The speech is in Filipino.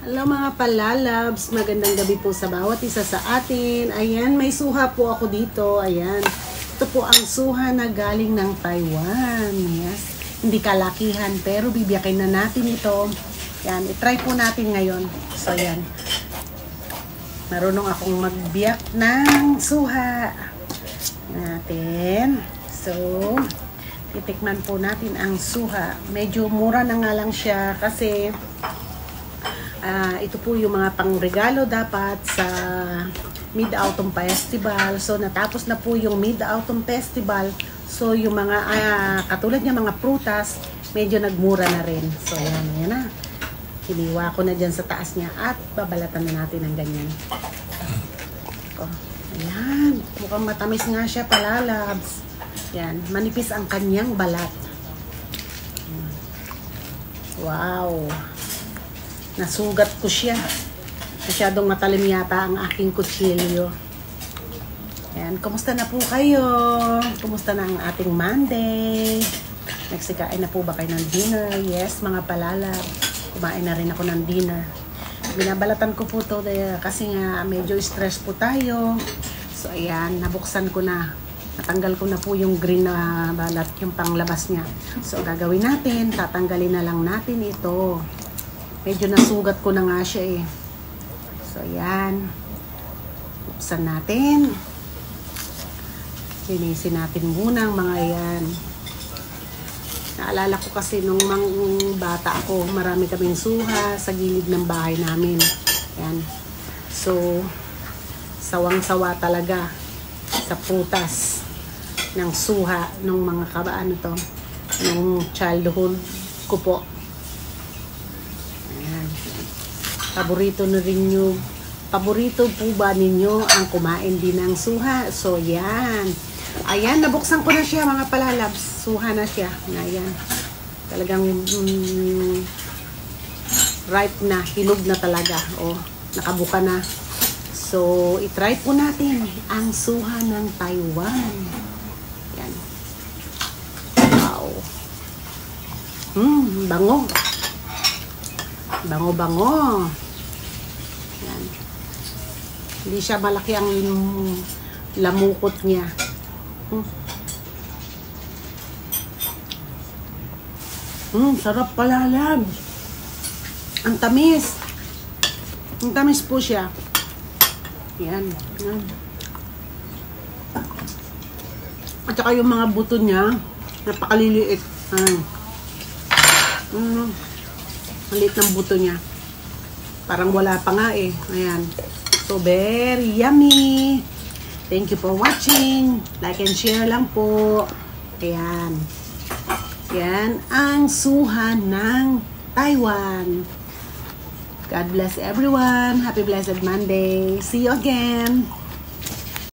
Hello mga palalabs, magandang gabi po sa bawat isa sa atin. Ayan, may suha po ako dito. Ayan, ito po ang suha na galing ng Taiwan. Yes, hindi kalakihan pero bibiyakin na natin ito. Ayan, itry po natin ngayon. So ayan, marunong akong magbiyak ng suha natin. So, titikman po natin ang suha. Medyo mura na nga lang siya kasi ito po yung mga pangregalo dapat sa Mid-Autumn Festival. So, natapos na po yung Mid-Autumn Festival. So, yung mga, katulad niya mga prutas, medyo nagmura na rin. So, ayan na. Hiniwa ko na dyan sa taas niya at babalatan na natin ng ganyan. Ayan. Mukhang matamis nga siya, palalabs. Ayan. Manipis ang kanyang balat. Wow. Nasugat ko siya. Masyadong matalim yata ang aking kutsilyo. Ayan, kumusta na po kayo? Kumusta na ang ating Monday? Nagsikain na po ba kayo ng dinner? Yes, mga palalab. Kumain na rin ako ng dinner. Binabalatan ko po to kasi nga medyo stress po tayo. So, ayan, nabuksan ko na. Natanggal ko na po yung green na balat, yung panglabas niya. So, gagawin natin, tatanggalin na lang natin ito. Medyo nasugat ko na nga siya eh. So, ayan. Buksan natin. Linisin natin muna ang mga yan. Naalala ko kasi nung bata ako, marami kaming suha sa gilid ng bahay namin. Ayan. So, sawang-sawa talaga sa prutas ng suha nung mga kabaano to. Nung childhood ko po. Paborito na rin nyo. Paborito po ba ninyo ang kumain din ng suha? So, yan. Ayan, nabuksan ko na siya mga palalabs. Suha na siya. Ayan. Talagang ripe na. Hinog na talaga. O, nakabuka na. So, itry po natin ang suha ng Taiwan. Yan. Wow. Bango. Bango-bango. Yan. Hindi siya malaki ang lamukot niya. Sarap palalab. Ang tamis. Ang tamis po siya. Yan. Yan. At saka yung mga buto niya, napakaliliit. Maliit ng buto niya. Parang wala pa nga eh. Ayan. So, very yummy. Thank you for watching. Like and share lang po. Ayan. Yan ang suha ng Taiwan. God bless everyone. Happy blessed Monday. See you again.